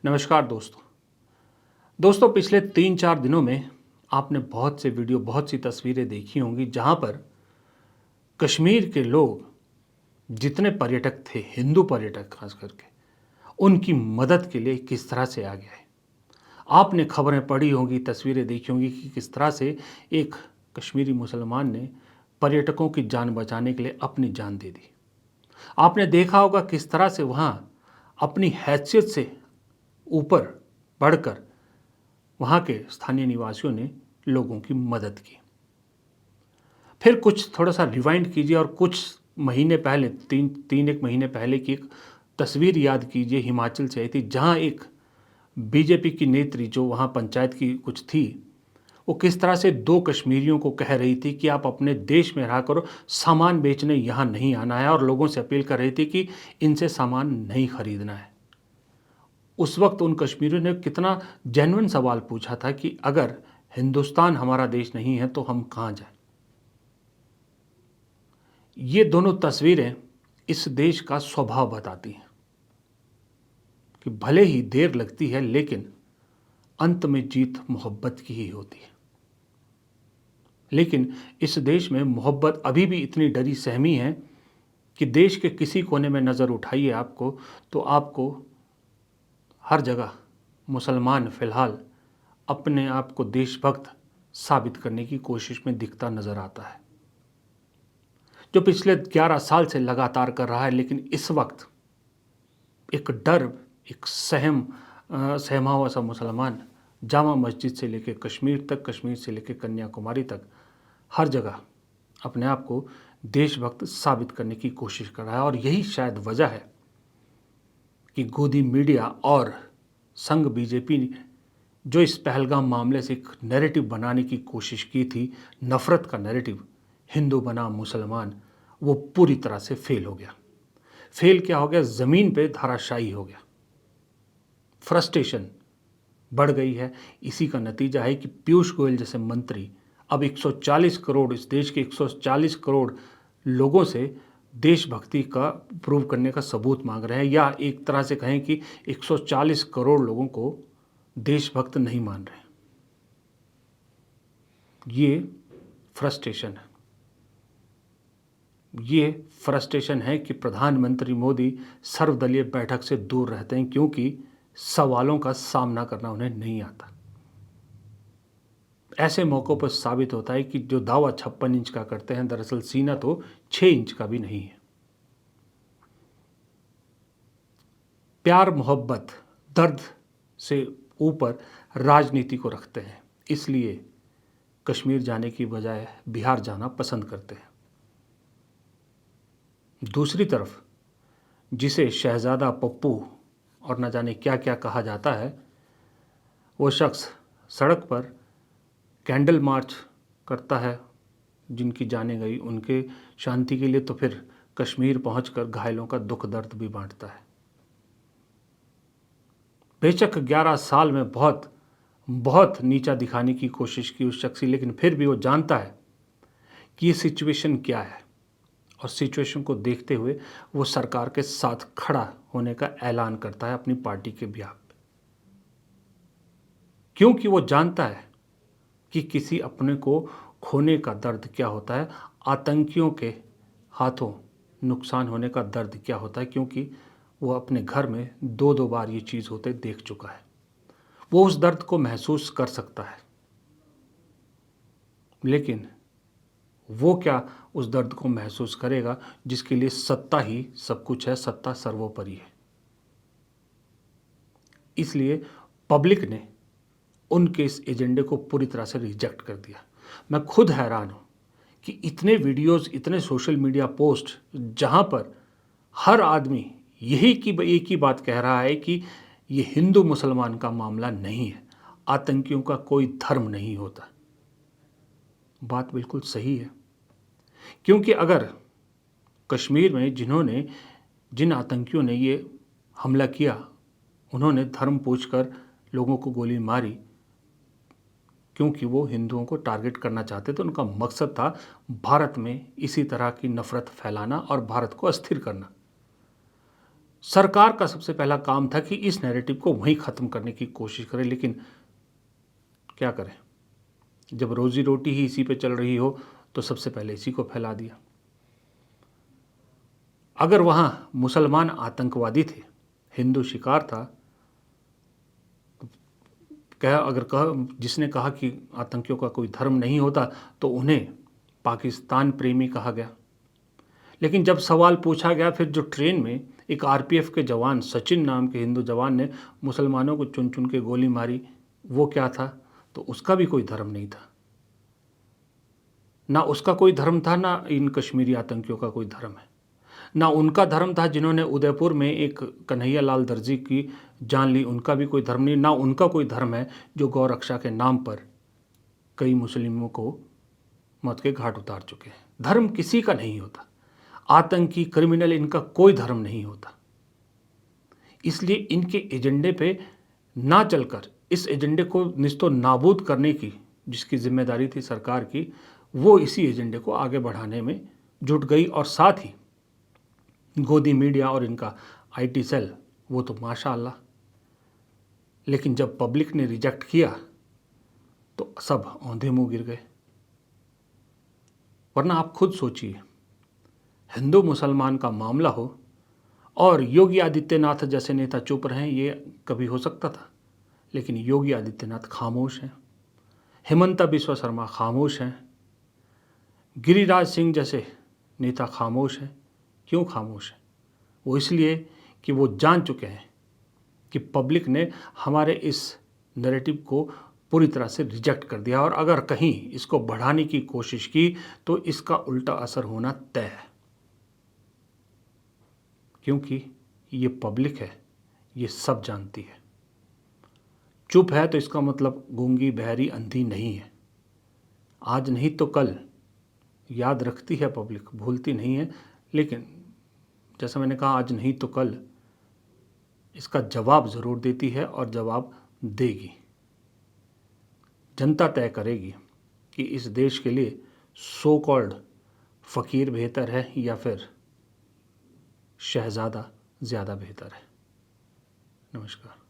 नमस्कार दोस्तों पिछले 3-4 दिनों में आपने बहुत से वीडियो, बहुत सी तस्वीरें देखी होंगी जहां पर कश्मीर के लोग, जितने पर्यटक थे, हिंदू पर्यटक खास करके, उनकी मदद के लिए किस तरह से आगे आए। आपने खबरें पढ़ी होंगी, तस्वीरें देखी होंगी कि किस तरह से एक कश्मीरी मुसलमान ने पर्यटकों की जान बचाने के लिए अपनी जान दे दी। आपने देखा होगा किस तरह से वहाँ अपनी हैसियत से ऊपर बढ़कर वहाँ के स्थानीय निवासियों ने लोगों की मदद की। फिर कुछ थोड़ा सा रिवाइंड कीजिए और कुछ महीने पहले, एक महीने पहले की एक तस्वीर याद कीजिए, हिमाचल से आई थी, जहाँ एक बीजेपी की नेत्री जो वहाँ पंचायत की कुछ थी, वो किस तरह से 2 कश्मीरियों को कह रही थी कि आप अपने देश में रहा करो, सामान बेचने यहाँ नहीं आना है, और लोगों से अपील कर रही थी कि इनसे सामान नहीं खरीदना है। उस वक्त उन कश्मीरियों ने कितना जेन्युइन सवाल पूछा था कि अगर हिंदुस्तान हमारा देश नहीं है तो हम कहाँ जाएं। ये दोनों तस्वीरें इस देश का स्वभाव बताती हैं कि भले ही देर लगती है लेकिन अंत में जीत मोहब्बत की ही होती है। लेकिन इस देश में मोहब्बत अभी भी इतनी डरी सहमी है कि देश के किसी कोने में नज़र उठाइए आपको तो आपको हर जगह मुसलमान फ़िलहाल अपने आप को देशभक्त साबित करने की कोशिश में दिखता नज़र आता है, जो पिछले 11 साल से लगातार कर रहा है। लेकिन इस वक्त एक डर, एक सहमा हुआ सा मुसलमान जामा मस्जिद से लेकर कश्मीर तक, कश्मीर से लेकर कन्याकुमारी तक, हर जगह अपने आप को देशभक्त साबित करने की कोशिश कर रहा है। और यही शायद वजह है कि गोदी मीडिया और संघ बीजेपी ने जो इस पहलगाम मामले से एक नैरेटिव बनाने की कोशिश की थी, नफ़रत का नैरेटिव, हिंदू बनाम मुसलमान, वो पूरी तरह से फेल हो गया। फेल क्या हो गया? ज़मीन पे धराशायी हो गया। फ्रस्ट्रेशन बढ़ गई है। इसी का नतीजा है कि पीयूष गोयल जैसे मंत्री अब 140 करोड़, इस देश के 140 करोड़ लोगों से देशभक्ति का प्रूव करने का सबूत मांग रहे हैं, या एक तरह से कहें कि 140 करोड़ लोगों को देशभक्त नहीं मान रहे। ये फ्रस्ट्रेशन है। ये फ्रस्ट्रेशन है कि प्रधानमंत्री मोदी सर्वदलीय बैठक से दूर रहते हैं क्योंकि सवालों का सामना करना उन्हें नहीं आता। ऐसे मौक़ों पर साबित होता है कि जो दावा 56 इंच का करते हैं, दरअसल सीना तो 6 इंच का भी नहीं है। प्यार, मोहब्बत, दर्द से ऊपर राजनीति को रखते हैं, इसलिए कश्मीर जाने की बजाय बिहार जाना पसंद करते हैं। दूसरी तरफ जिसे शहज़ादा पप्पू और न जाने क्या क्या कहा जाता है, वो शख्स सड़क पर कैंडल मार्च करता है, जिनकी जानें गई उनके शांति के लिए, तो फिर कश्मीर पहुंचकर घायलों का दुख दर्द भी बांटता है। बेशक 11 साल में बहुत नीचा दिखाने की कोशिश की उस शख्स की, लेकिन फिर भी वो जानता है कि ये सिचुएशन क्या है, और सिचुएशन को देखते हुए वो सरकार के साथ खड़ा होने का ऐलान करता है अपनी पार्टी के बिहाफ पे, क्योंकि वो जानता है कि किसी अपने को खोने का दर्द क्या होता है, आतंकियों के हाथों नुकसान होने का दर्द क्या होता है, क्योंकि वो अपने घर में 2-2 बार ये चीज़ होते देख चुका है। वो उस दर्द को महसूस कर सकता है, लेकिन वो क्या उस दर्द को महसूस करेगा जिसके लिए सत्ता ही सब कुछ है, सत्ता सर्वोपरि है। इसलिए पब्लिक ने उनके इस एजेंडे को पूरी तरह से रिजेक्ट कर दिया। मैं खुद हैरान हूँ कि इतने वीडियोस, इतने सोशल मीडिया पोस्ट जहाँ पर हर आदमी एक ही बात कह रहा है कि ये हिंदू मुसलमान का मामला नहीं है, आतंकियों का कोई धर्म नहीं होता। बात बिल्कुल सही है, क्योंकि अगर कश्मीर में जिन आतंकियों ने ये हमला किया, उन्होंने धर्म पूछकर लोगों को गोली मारी क्योंकि वो हिंदुओं को टारगेट करना चाहते थे। उनका मकसद था भारत में इसी तरह की नफ़रत फैलाना और भारत को अस्थिर करना। सरकार का सबसे पहला काम था कि इस नैरेटिव को वहीं ख़त्म करने की कोशिश करें, लेकिन क्या करें, जब रोजी रोटी ही इसी पे चल रही हो तो सबसे पहले इसी को फैला दिया। अगर वहाँ मुसलमान आतंकवादी थे, हिंदू शिकार था, जिसने कहा कि आतंकियों का कोई धर्म नहीं होता तो उन्हें पाकिस्तान प्रेमी कहा गया। लेकिन जब सवाल पूछा गया, फिर जो ट्रेन में एक आरपीएफ के जवान, सचिन नाम के हिंदू जवान ने मुसलमानों को चुन चुन के गोली मारी, वो क्या था? तो उसका भी कोई धर्म नहीं था, ना उसका कोई धर्म था, ना इन कश्मीरी आतंकियों का कोई धर्म है, ना उनका धर्म था जिन्होंने उदयपुर में एक कन्हैया लाल दर्जी की जान ली, उनका भी कोई धर्म नहीं, ना उनका कोई धर्म है जो गौ रक्षा के नाम पर कई मुस्लिमों को मौत के घाट उतार चुके हैं। धर्म किसी का नहीं होता, आतंकी, क्रिमिनल, इनका कोई धर्म नहीं होता। इसलिए इनके एजेंडे पे ना चलकर इस एजेंडे को निस्तो नाबूद करने की जिसकी जिम्मेदारी थी सरकार की, वो इसी एजेंडे को आगे बढ़ाने में जुट गई। और साथ ही गोदी मीडिया और इनका आईटी सेल, वो तो माशाअल्लाह। लेकिन जब पब्लिक ने रिजेक्ट किया तो सब औंधे मुंह गिर गए। वरना आप खुद सोचिए, हिंदू मुसलमान का मामला हो और योगी आदित्यनाथ जैसे नेता चुप रहें, ये कभी हो सकता था? लेकिन योगी आदित्यनाथ खामोश हैं, हिमंता बिस्वा शर्मा खामोश हैं, गिरिराज सिंह जैसे नेता खामोश हैं। क्यों खामोश हैं? वो इसलिए कि वो जान चुके हैं कि पब्लिक ने हमारे इस नैरेटिव को पूरी तरह से रिजेक्ट कर दिया, और अगर कहीं इसको बढ़ाने की कोशिश की तो इसका उल्टा असर होना तय है। क्योंकि ये पब्लिक है, ये सब जानती है। चुप है तो इसका मतलब गूंगी, बहरी, अंधी नहीं है। आज नहीं तो कल याद रखती है पब्लिक, भूलती नहीं है। लेकिन जैसा मैंने कहा, आज नहीं तो कल इसका जवाब ज़रूर देती है और जवाब देगी। जनता तय करेगी कि इस देश के लिए सो कॉल्ड फ़कीर बेहतर है या फिर शहज़ादा ज़्यादा बेहतर है। नमस्कार।